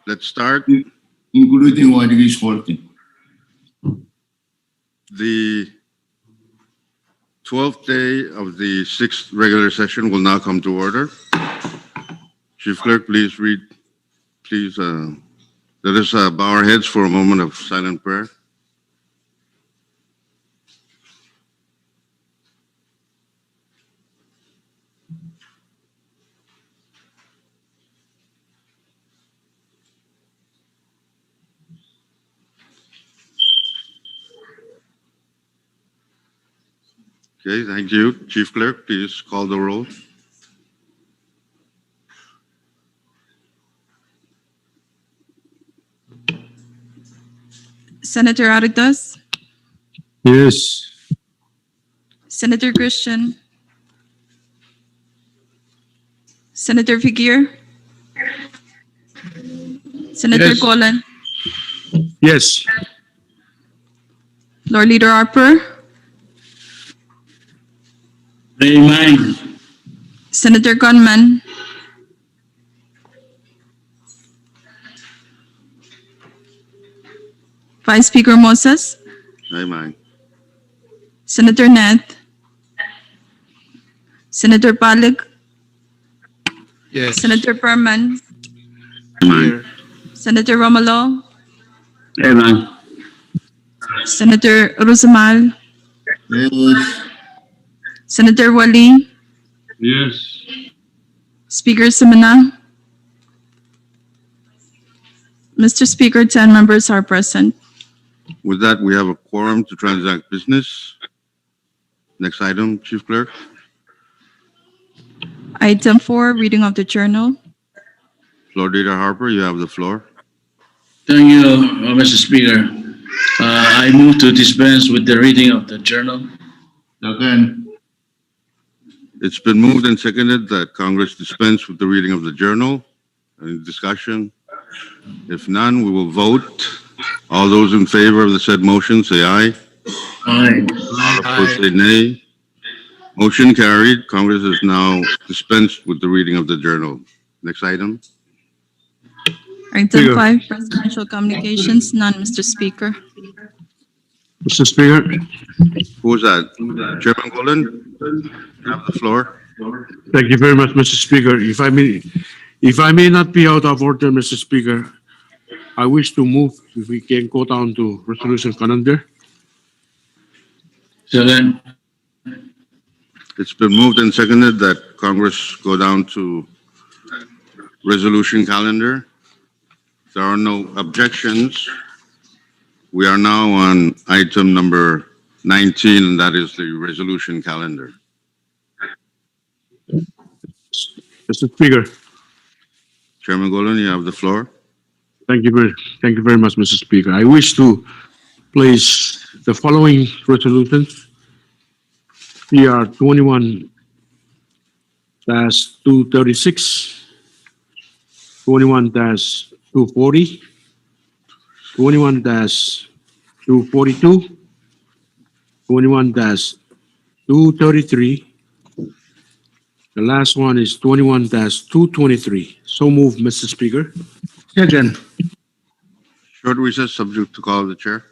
Let's start. including what is Korte. The 12th day of the 6th regular session will now come to order. Chief Clerk, please read, please let us bow our heads for a moment of silent prayer. Okay, thank you. Chief Clerk, please call the roll. Senator Aritas, Yes. Senator Christian, Senator Figuer, Senator Yes. Colin, Yes. Floor Leader Harper, Remind, Senator Gunman, Vice Speaker Moses, Aye, Senator Neth, Senator Palik, Yes. Senator Perman, Here. Senator Romolo, Amen. Senator Rusamal, Yes, Senator Wali, Yes. Speaker Simona. Mr. Speaker, 10 members are present. With that, we have a quorum to transact business. Next item, Chief Clerk. Item 4, reading of the journal. Floor Leader Harper, you have the floor. thank you, Mr. Speaker. I move to dispense with the reading of the journal. Second. It's been moved and seconded that Congress dispense with the reading of the journal. Any discussion? If none, we will vote. All those in favor of the said motion, say aye. Aye. All opposed, say nay. Motion carried. Congress is now dispensed with the reading of the journal. Next item. Item Speaker. 5, presidential communications, none, Mr. Speaker. Mr. Speaker. Who was that? Chairman Golan, you have the floor. Thank you very much, Mr. Speaker. If I may not be out of order, Mr. Speaker, I wish to move if we can go down to resolution calendar. Second. It's been moved and seconded that Congress go down to resolution calendar. If there are no objections, we are now on item number 19, and that is the resolution calendar. Mr. Speaker, Chairman Golan, you have the floor. thank you very much, Mr. Speaker. I wish to place the following resolutions. PR 21-236, 21-240, 21-242, 21-233. The last one is 21-223. So moved, Mr. Speaker. Second. Short recess, subject to call of the chair.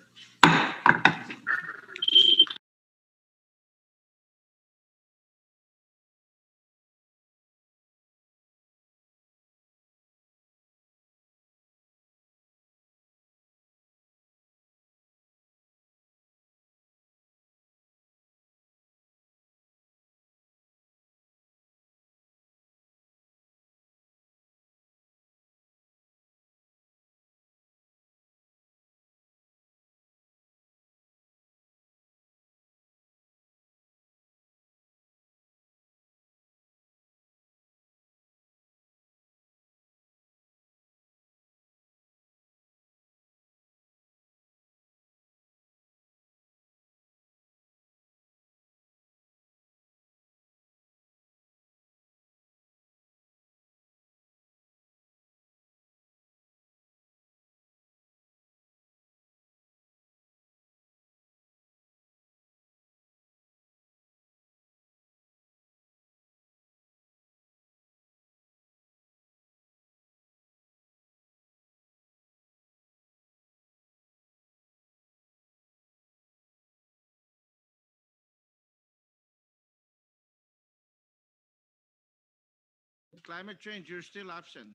Climate change, you're still absent.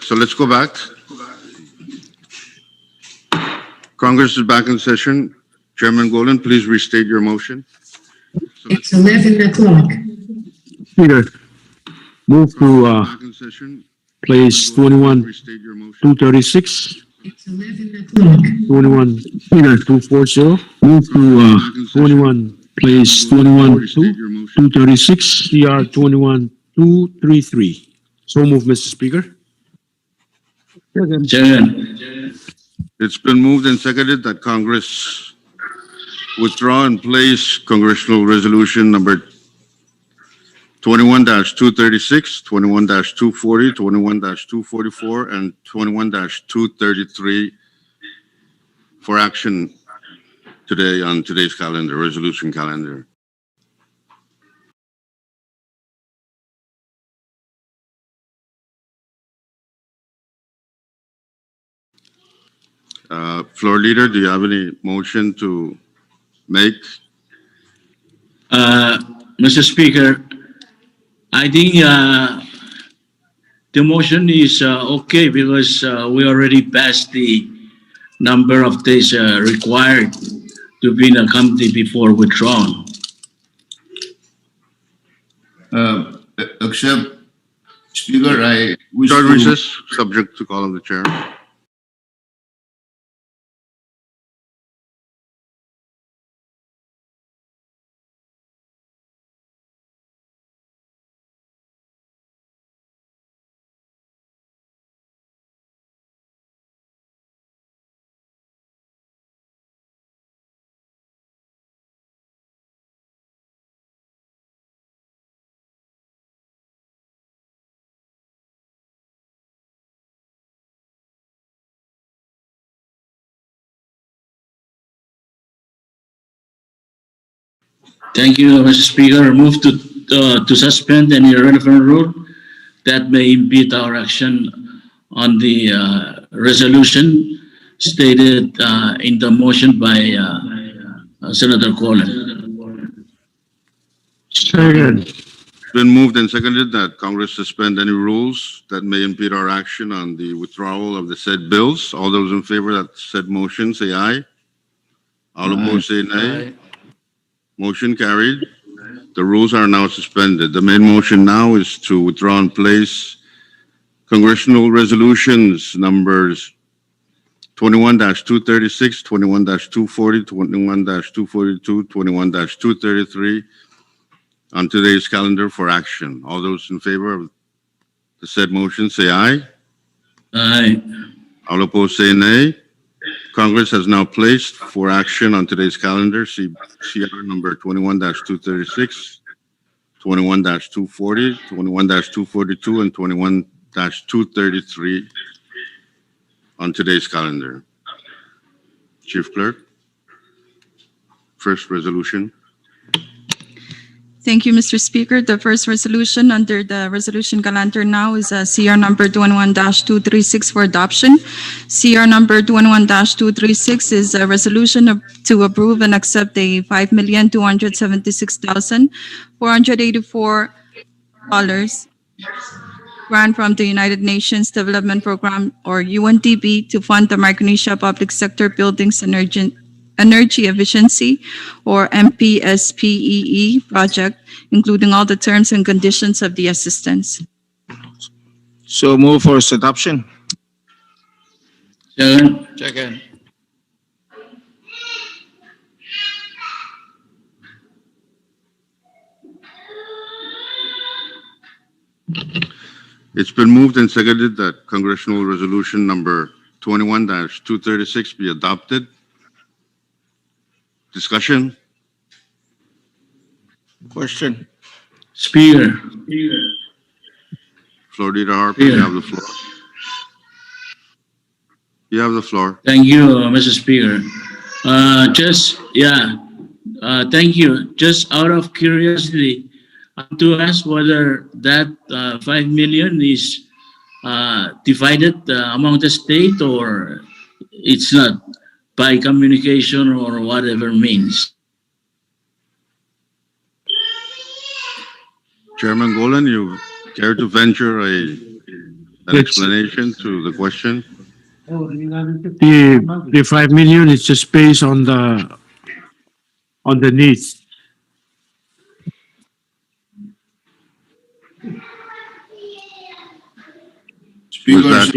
So let's go back. Congress is back in session. Chairman Golden, please restate your motion. It's 11 o'clock. Speaker, move to, Back in session. place Golden, please restate your motion. 236, It's 11 o'clock. 21, Speaker, 240. Move to, 21, place 21, Restate your motion. 236, CR 21, 233. So move, Mr. Speaker. Second. It's been moved and seconded that Congress withdraw and place Congressional Resolution number 21-236, 21-240, 21-244, and 21-233 for action today on today's calendar, resolution calendar. Floor leader, do you have any motion to make? Mr. Speaker, I think the motion is okay because we already passed the number of days required to be in a company before withdrawal. Except, Speaker, I wish Short to, recess, subject to call of the chair. Thank you, Mr. Speaker. Move to suspend any relevant rule that may impede our action on the resolution stated in the motion by Senator Colin. Second. It's been moved and seconded that Congress suspend any rules that may impede our action on the withdrawal of the said bills. All those in favor of that said motion, say aye. All opposed, say nay. Motion carried. The rules are now suspended. The main motion now is to withdraw and place congressional resolutions numbers 21-236, 21-240, 21-242, 21-233 on today's calendar for action. All those in favor of the said motion, say aye. Aye. All opposed, say nay. Congress has now placed for action on today's calendar CR number 21-236, 21-240, 21-242, and 21-233 on today's calendar. Chief Clerk, first resolution. Thank you, Mr. Speaker. The first resolution under the resolution calendar now is CR number 21-236 for adoption. CR number 21-236 is a resolution to approve and accept a $5,276,484 grant from the United Nations Development Program, or UNDP, to fund the Micronesia Public Sector Buildings Energy Efficiency, or MPSPEE project, including all the terms and conditions of the assistance. So move for its adoption. Second. Second. It's been moved and seconded that Congressional Resolution number 21-236 be adopted. Discussion? Question. Speaker. Floor Leader Harper, you have the floor. You have the floor. Thank you, Mr. Speaker. Thank you. Just out of curiosity, to ask whether that 5 million is divided among the state, or it's not, by communication or whatever means. Chairman Golan, you care to venture an explanation to the question? The 5 million is just based on the needs. Speaker, that-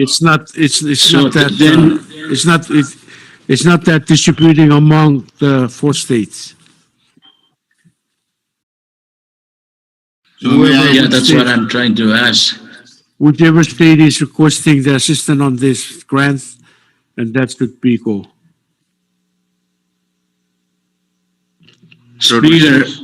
It's not that distributing among the 4 states. so may I, Yeah, that's what I'm trying to ask. Whichever state is requesting the assistance on this grant, and that should be go. Third Speaker, recess.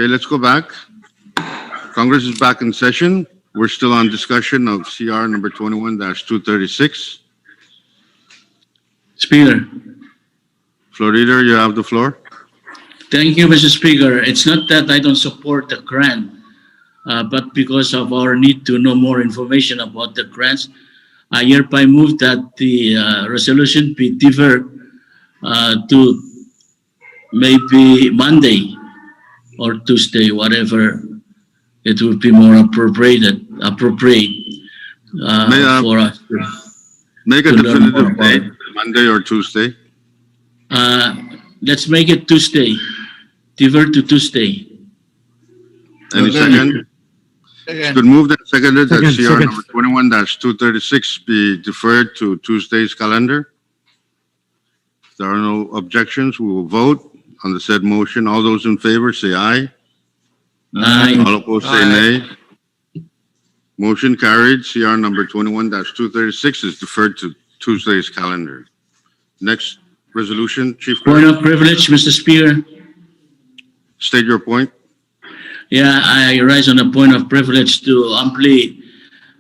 Okay, let's go back. Congress is back in session. We're still on discussion of CR number 21-236. Speaker. Floor Leader, you have the floor. Thank you, Mr. Speaker. It's not that I don't support the grant, but because of our need to know more information about the grants, I hereby move that the resolution be deferred to maybe Monday or Tuesday, whatever it would be more appropriate for us. Make a To learn more definitive about date, it. Monday or Tuesday. Let's make it Tuesday. Defer to Tuesday. Any Second. second? It's been moved and seconded that Second, CR second. number 21-236 be deferred to Tuesday's calendar. If there are no objections, we will vote on the said motion. All those in favor say aye. Aye. All opposed say nay. Motion carried. CR number 21-236 is deferred to Tuesday's calendar. Next resolution, Chief Point Clerk, of privilege, Mr. Speaker. state your point. Yeah, I rise on a point of privilege to amply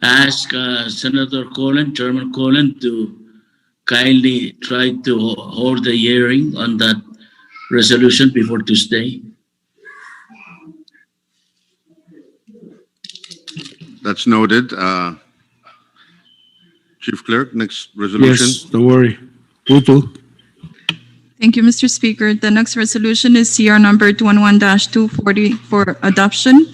ask Senator Colin, Chairman Colin, to kindly try to hold the hearing on that resolution before Tuesday. That's noted. Chief Clerk, next resolution. Yes, don't worry. Tutu. Thank you, Mr. Speaker. The next resolution is CR number 21-240 for adoption.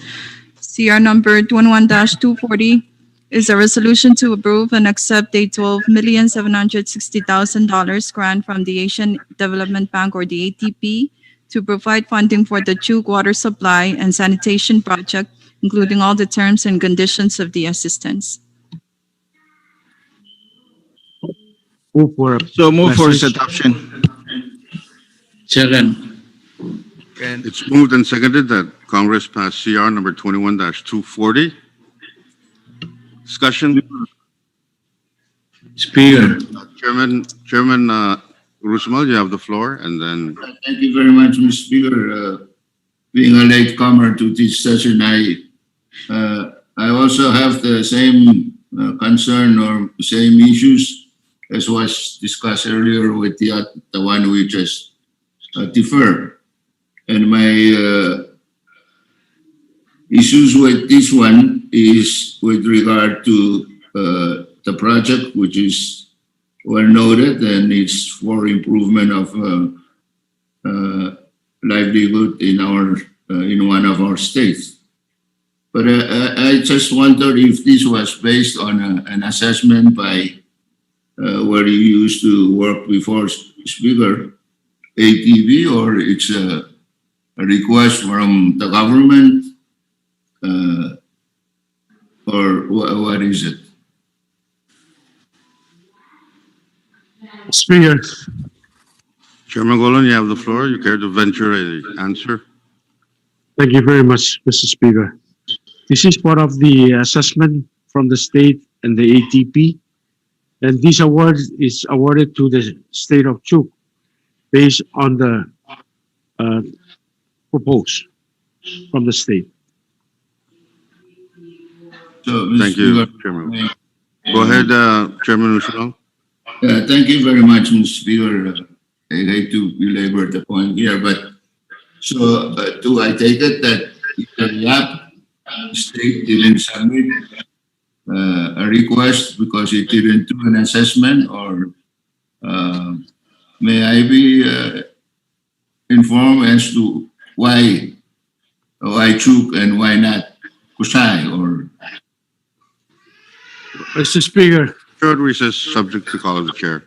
CR number 21-240 is a resolution to approve and accept a $12,760,000 grant from the Asian Development Bank, or the ATP, to provide funding for the Chuk water supply and sanitation project, including all the terms and conditions of the assistance. Move for So move for its passage. adoption. Second. It's moved and seconded that Congress pass CR number 21-240. Discussion, Speaker. Chairman Roosevelt, you have the floor, and then Thank you very much, Mr. Speaker. Being a latecomer to this session, I also have the same concern or same issues as was discussed earlier with the one we just deferred. And my issues with this one is with regard to the project, which is well noted, and it's for improvement of livelihood in one of our states. But I just wonder if this was based on an assessment by where you used to work before, Speaker, ATV, or it's a request from the government, or what is it? Speaker, Chairman Golan, you have the floor. You care to venture an answer? thank you very much, Mr. Speaker. This is part of the assessment from the state and the ATP. And this award is awarded to the state of Chuk based on the proposed from the state. So, Mr. Thank you, Speaker, Chairman. Go ahead, Chairman Roosevelt. Thank you very much, Mr. Speaker. I hate to belabor the point here, but so do I take it that the YAP state didn't submit a request because it didn't do an assessment, or may I be informed as to why Chuk and why not Kusai, or Mr. Speaker, Short recess, subject to call of the chair.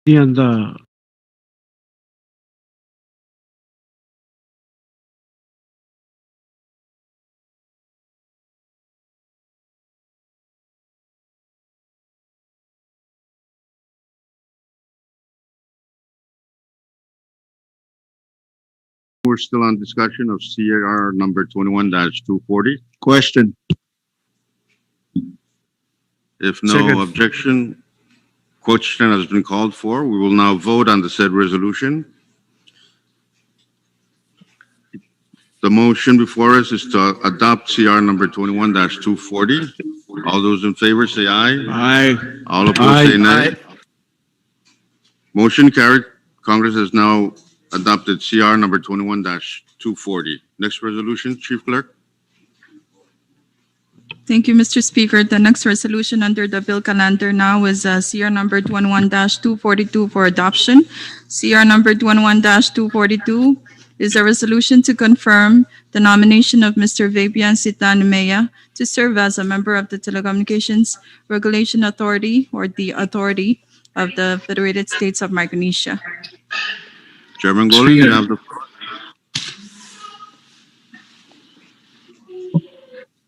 And We're still on discussion of CR number 21-240. Question. If no Second. objection, question has been called for. We will now vote on the said resolution. The motion before us is to adopt CR number 21-240. All those in favor say aye. Aye. All opposed say nay. Aye. Motion carried. Congress has now adopted CR number 21-240. Next resolution, Chief Clerk. Thank you, Mr. Speaker. The next resolution under the bill calendar now is CR number 21-242 for adoption. CR number 21-242 is a resolution to confirm the nomination of Mr. Fabian Sitanumea to serve as a member of the Telecommunications Regulation Authority, or the Authority of the Federated States of Micronesia. Chairman Goli, you Speaker. have the floor.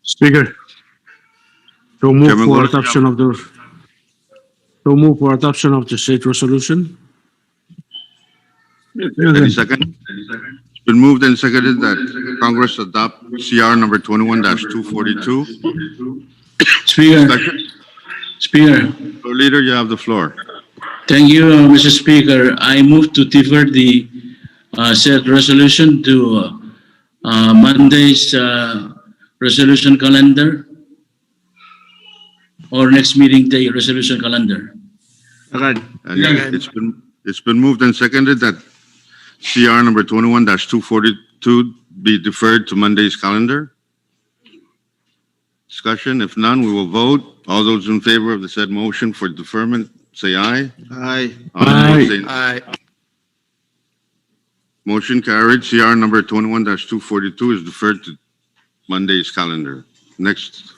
Speaker, to move Chairman for Goli. adoption of the state resolution. Any second? It's been moved and seconded that Congress adopt CR number 21-242. Speaker, Discussion? Speaker, Floor Leader, you have the floor. thank you, Mr. Speaker. I move to defer the said resolution to Monday's resolution calendar, or next meeting day resolution calendar. Agad. And Second. it's been moved and seconded that CR number 21-242 be deferred to Monday's calendar. Discussion, if none, we will vote. All those in favor of the said motion for deferment, say aye. Aye. All opposed, say nay. Aye. Motion carried. CR number 21-242 is deferred to Monday's calendar. Next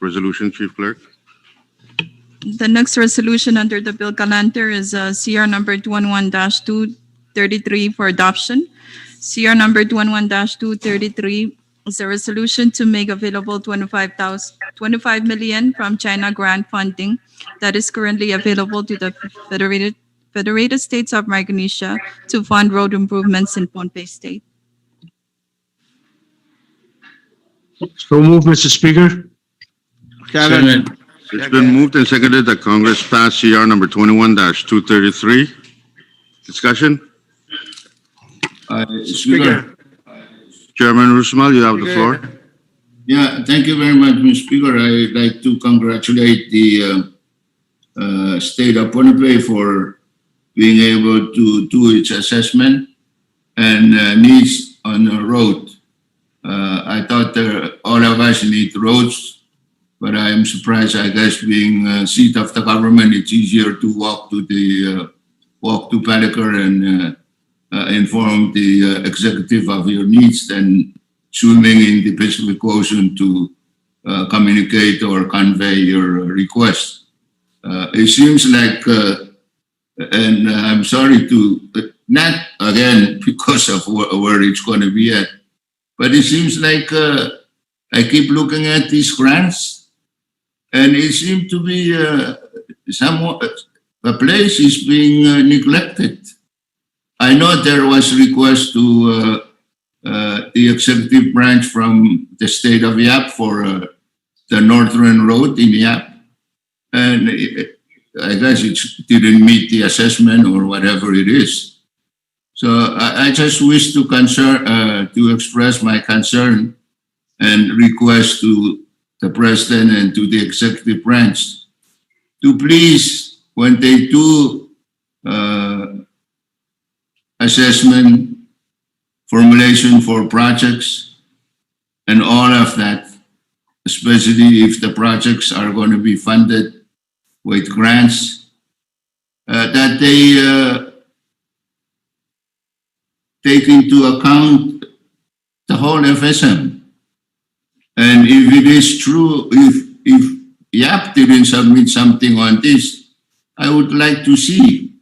resolution, Chief Clerk. The next resolution under the bill calendar is CR number 21-233 for adoption. CR number 21-233 is a resolution to make available 25 million from China grant funding that is currently available to the Federated States of Micronesia to fund road improvements in Pohnpei State. So move, Mr. Speaker. Second. Second. It's been moved and seconded that Congress pass CR number 21-233. Discussion? Speaker. Chairman Rusmal, you have the floor. Yeah, thank you very much, Mr. Speaker. I'd like to congratulate the state of Pohnpei for being able to do its assessment and needs on the road. I thought all of us need roads, but I am surprised. I guess being seat of the government, it's easier to walk to Pelican and inform the executive of your needs than swimming in the Pacific Ocean to communicate or convey your request. It seems like, and I'm sorry to, not again because of where it's going to be at, but it seems like I keep looking at these grants, and it seems to be somewhat, the place is being neglected. I know there was request to the executive branch from the state of Yap for the Northern Road in Yap, and I guess it didn't meet the assessment or whatever it is. So I just wish to express my concern and request to the president and to the executive branch to please, when they do assessment, formulation for projects, and all of that, especially if the projects are going to be funded with grants, that they take into account the whole FSM. And if it is true, if YAP didn't submit something on this, I would like to see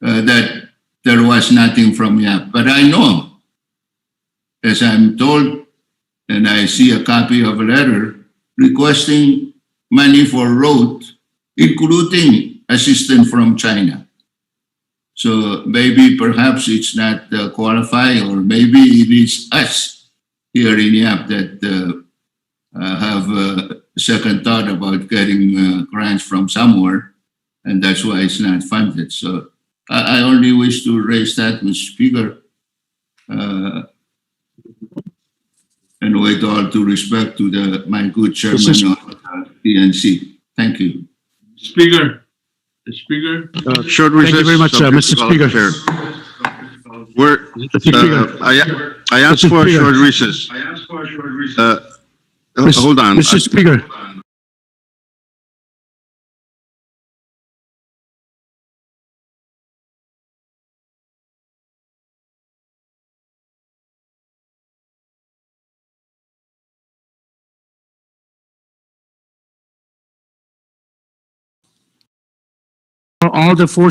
that there was nothing from YAP. But I know, as I'm told, and I see a copy of a letter requesting money for road, including assistance from China. So maybe perhaps it's not qualified, or maybe it is us here in YAP that have a second thought about getting grants from somewhere, and that's why it's not funded. So I only wish to raise that, Mr. Speaker, and with all due respect to my good chairman Mr. of PNC. Thank you. Speaker. Speaker. Short Thank you recess. very much, subject Mr. to call of the Speaker. chair. We're, Mr. Speaker. I asked Mr. for a Speaker. short recess. Hold on. Mr. Speaker. All the four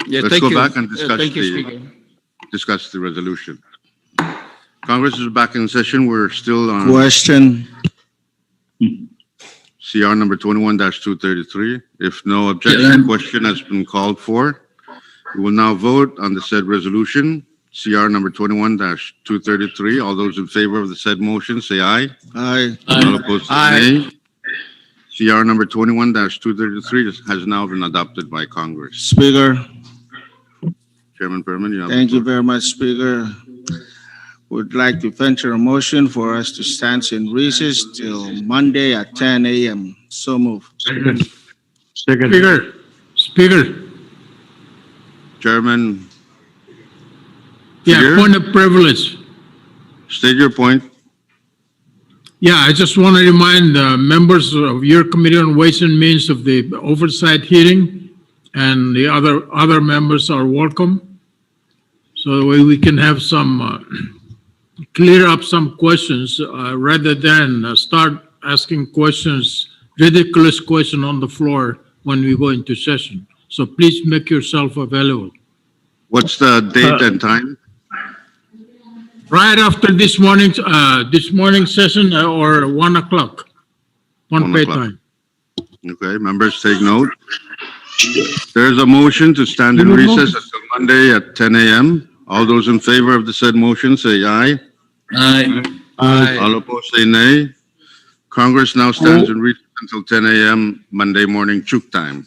Yeah, Let's thank go you. back and Thank you, Speaker. discuss the resolution. Congress is back in session. We're still on Question, CR number 21-233. If no Yeah, objection, then- question has been called for. We will now vote on the said resolution, CR number 21-233. All those in favor of the said motion, say aye. aye. All opposed, say Aye. nay. CR number 21-233 has now been adopted by Congress. Speaker, Chairman Perman, you have the thank you floor. very much, Speaker. Would like to venture a motion for us to stand in recess till Monday at 10 a.m. So move. Second. Speaker, Chairman, yeah, Speaker? point of privilege. State your point. Yeah, I just want to remind the members of your Committee on Ways and Means of the oversight hearing, and the other members are welcome. So that way we can have some, clear up some questions, rather than start asking questions, ridiculous question on the floor when we go into session. So please make yourself available. What's the date and time? Right after this morning session, or 1 o'clock, 1 one pay o'clock. time. Okay, members take note. There's a motion to stand in recess until Monday at 10 a.m. All those in favor of the said motion, say aye. Aye. All opposed, say nay. Congress now stands in recess until 10 a.m. Monday morning, Chuk time.